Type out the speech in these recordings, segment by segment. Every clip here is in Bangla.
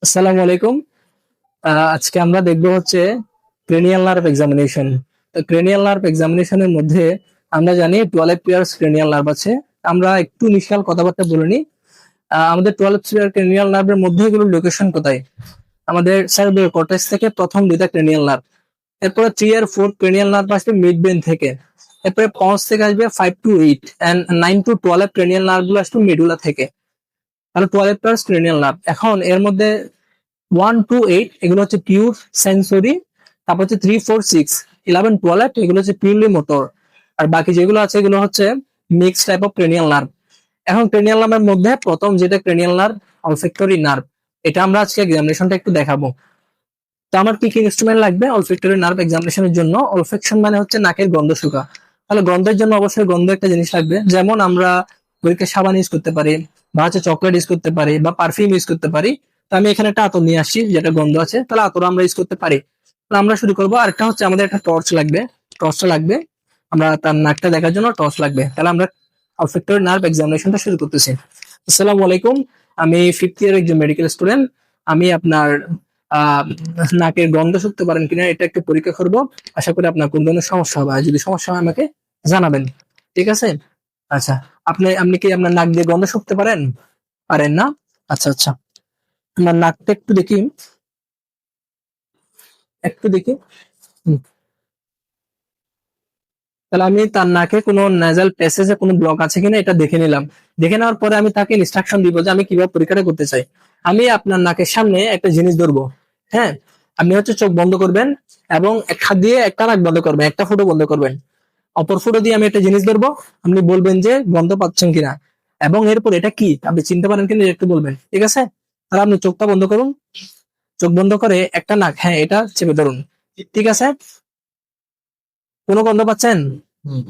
আসসালামু আলাইকুম। আজকে আমরা দেখব হচ্ছে ক্রেনিয়াল নার্ভ এক্সামিনেশন। তো ক্রেনিয়াল নার্ভ এক্সামিনেশনের মধ্যে আমরা জানি 12 পেয়ার্স ক্রেনিয়াল নার্ভ আছে। আমরা একটু ইনিশিয়াল কথাবার্তা বলে নিই। আমাদের 12 পেয়ার ক্রেনিয়াল নার্ভের মধ্যে এগুলোর লোকেশন কোথায়? আমাদের সার্ভিক্যাল কর্টেক্স থেকে প্রথম দুইটা ক্রেনিয়াল নার্ভ, এরপরে 3 আর 4 ক্রেনিয়াল নার্ভ আসবে মিড ব্রেন থেকে, এরপরে পঞ্চ থেকে আসবে 5 to 8 and 9 to 12 cranial nerve গুলো আসবে মেডুলা থেকে। তাহলে 12 পেয়ার্স ক্রেনিয়াল নার্ভ। এখন এর মধ্যে 1 to 8 এগুলো হচ্ছে পিওর সেন্সরি, তারপর হচ্ছে 3, 4, 6, 11, 12 এগুলো হচ্ছে পিওরলি মোটর, আর বাকি যেগুলো আছে এগুলো হচ্ছে mix type of cranial nerve. এখন ক্রেনিয়াল নার্ভের মধ্যে প্রথম যেটা ক্রেনিয়াল নার্ভ, অলফ্যাক্টরি নার্ভ, এটা আমরা আজকে এক্সামিনেশনটা একটু দেখাবো। তো আমার কি কি ইনস্ট্রুমেন্ট লাগবে অলফ্যাক্টরি নার্ভ এক্সামিনেশনের জন্য? অলফ্যাকশন মানে হচ্ছে নাকের গন্ধ শুকা। তাহলে গন্ধের জন্য অবশ্যই গন্ধ একটা জিনিস লাগবে, যেমন আমরা পরীক্ষায় সাবান ইউজ করতে পারি, বা হচ্ছে চকলেট ইউজ করতে পারি, বা পারফিউম ইউজ করতে পারি। তো আমি এখানে একটা আতর নিয়ে আসছি যেটা গন্ধ আছে, তাহলে আতর আমরা ইউজ করতে পারি। তাহলে আমরা শুরু করবো। আরেকটা হচ্ছে আমাদের একটা টর্চ লাগবে। টর্চটা লাগবে, আমরা তার নাকটা দেখার জন্য টর্চ লাগবে। তাহলে আমরা অলফ্যাক্টরি নার্ভ এক্সামিনেশনটা শুরু করতেছি। আসসালামু আলাইকুম। আমি 5th ইয়ার একজন মেডিকেল স্টুডেন্ট। আমি আপনার আহ নাকের গন্ধ শুকতে পারেন কিনা এটা একটু পরীক্ষা করব। আশা করি আপনার কোন ধরনের সমস্যা হবে, আর যদি সমস্যা হয় আমাকে জানাবেন। ঠিক আছে? আচ্ছা, আপনি আপনি কি আপনার নাক দিয়ে গন্ধ শুকতে পারেন? পারেন না? আচ্ছা আচ্ছা, আপনার নাকটা একটু দেখি, একটু দেখি। হুম, তাহলে আমি তার নাকে কোনো নেজাল প্যাসেজে কোনো ব্লক আছে কিনা এটা দেখে নিলাম। দেখে নেওয়ার পরে আমি তাকে ইনস্ট্রাকশন দিব যে আমি কিভাবে পরীক্ষাটা করতে চাই। আমি আপনার নাকের সামনে একটা জিনিস ধরবো। হ্যাঁ, আপনি হচ্ছে চোখ বন্ধ করবেন, এবং এক হাত দিয়ে একটা নাক বন্ধ করবেন, একটা ফুটো বন্ধ করবেন। অপর ফুটো দিয়ে আমি একটা জিনিস ধরবো। আপনি বলবেন যে গন্ধ পাচ্ছেন কিনা, এবং এরপর এটা কি আপনি চিনতে পারেন কিনা একটু বলবেন। ঠিক আছে? তাহলে আপনি চোখটা বন্ধ করুন। চোখ বন্ধ করে একটা নাক, হ্যাঁ, এটা চেপে ধরুন। ঠিক আছে? কোনো গন্ধ পাচ্ছেন?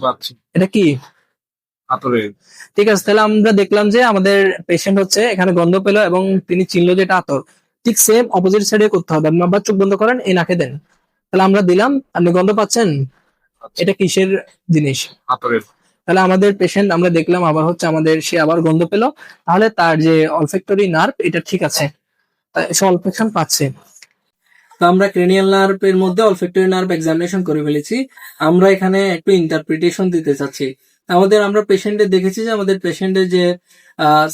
পাচ্ছি। এটা কি? হাতুড়ে। ঠিক আছে, তাহলে আমরা দেখলাম যে আমাদের পেশেন্ট হচ্ছে এখানে গন্ধ পেলো এবং তিনি চিনলো যে এটা আতর। ঠিক সেম অপোজিট সাইডে করতে হবে। আপনি আবার চোখ বন্ধ করেন, এই নাকে দেন। তাহলে আমরা দিলাম, আপনি গন্ধ পাচ্ছেন। পাচ্ছি। এটা কিসের জিনিস? হাতুড়ে। তাহলে আমাদের পেশেন্ট আমরা দেখলাম আবার হচ্ছে আমাদের সে আবার গন্ধ পেলো। তাহলে তার যে অলফ্যাক্টরি নার্ভ এটা ঠিক আছে, সে অলফ্যাকশন পাচ্ছে। তো আমরা ক্রেনিয়াল নার্ভ এর মধ্যে অলফ্যাক্টরি নার্ভ এক্সামিনেশন করে ফেলেছি। আমরা এখানে একটু ইন্টারপ্রিটেশন দিতে চাচ্ছি। আমরা পেশেন্টে দেখেছি যে আমাদের পেশেন্টের যে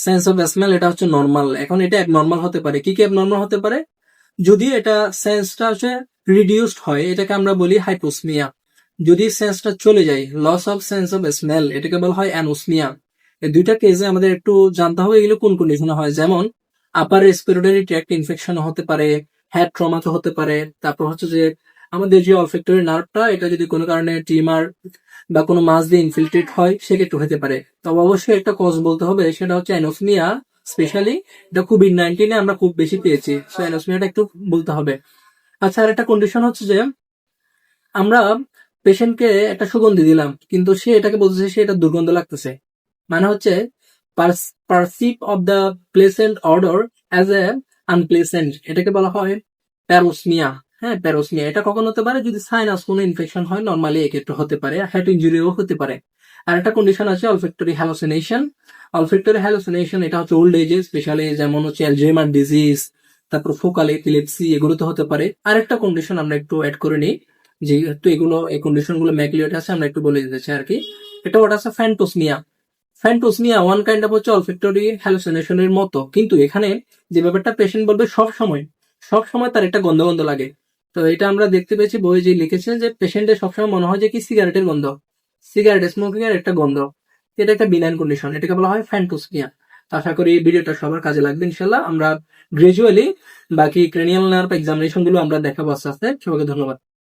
সেন্স অফ স্মেল এটা হচ্ছে নর্মাল। এখন এটা অ্যাবনর্মাল হতে পারে। কি কি অ্যাবনর্মাল হতে পারে? যদি এটা সেন্সটা হচ্ছে রিডিউসড হয়, এটাকে আমরা বলি হাইপোসমিয়া। যদি সেন্সটা চলে যায়, loss of sense of smell, এটাকে বলা হয় অ্যানোসমিয়া। এই দুইটা কেসে আমাদের একটু জানতে হবে এগুলো কোন কন্ডিশনে হয়। যেমন আপার রেসপিরেটরি ট্র্যাক্ট ইনফেকশন হতে পারে, হেড ট্রমাতে হতে পারে। তারপর হচ্ছে যে আমাদের যে অলফ্যাক্টরি নার্ভটা এটা যদি কোনো কারণে টিউমার বা কোনো মাস দিয়ে ইনফিল্ট্রেট হয় সেক্ষেত্রে হতে পারে। তবে অবশ্যই একটা কজ বলতে হবে, সেটা হচ্ছে অ্যানোসমিয়া। স্পেশালি এটা কোভিড-19 আমরা খুব বেশি পেয়েছি, সো অ্যানোসমিয়াটা একটু বলতে হবে। আচ্ছা, আর একটা কন্ডিশন হচ্ছে যে আমরা পেশেন্টকে একটা সুগন্ধি দিলাম, কিন্তু সে এটাকে বলতেছে সে এটা দুর্গন্ধ লাগতেছে। মানে হচ্ছে perceive of the pleasant odour as a unpleasant, এটাকে বলা হয় প্যারোসমিয়া। হ্যাঁ, প্যারোসমিয়া এটা কখন হতে পারে? যদি সাইনাস কোনো ইনফেকশন হয়, নর্মালি এক্ষেত্রে হতে পারে, হেড ইনজুরিও হতে পারে। আর একটা কন্ডিশন আছে অলফ্যাক্টরি হ্যালোসিনেশন। অলফ্যাক্টরি হ্যালোসিনেশন এটা হচ্ছে ওল্ড এজে, স্পেশালি যেমন হচ্ছে অ্যালঝেইমার ডিজিজ, তারপর ফোকাল এপিলেপসি, এগুলোতে হতে পারে। আরেকটা কন্ডিশন আমরা একটু অ্যাড করে নিই, যেহেতু এগুলো এই কন্ডিশন গুলো ম্যাকলিওট আছে, আমরা একটু বলে দিতে চাই আর কি। এটা ওটা আছে ফ্যান্টোসমিয়া। ফ্যান্টোসমিয়া ওয়ান কাইন্ড অফ হচ্ছে অলফ্যাক্টরি হ্যালুসিনেশনের মতো, কিন্তু এখানে যে ব্যাপারটা পেশেন্ট বলবে সব সময় তার একটা গন্ধ গন্ধ লাগে। তো এটা আমরা দেখতে পেয়েছি বই যে লিখেছেন যে পেশেন্টের সবসময় মনে হয় যে কি সিগারেটের গন্ধ, সিগারেট স্মোকিং এর একটা গন্ধ। এটা একটা বিনাইন কন্ডিশন, এটাকে বলা হয় ফ্যান্টোসমিয়া। তো আশা করি এই ভিডিওটা সবার কাজে লাগবে ইনশাল্লাহ। আমরা গ্রাজুয়ালি বাকি ক্রেনিয়াল নার্ভ এক্সামিনেশন গুলো আমরা দেখাবো আস্তে আস্তে। সবাইকে ধন্যবাদ।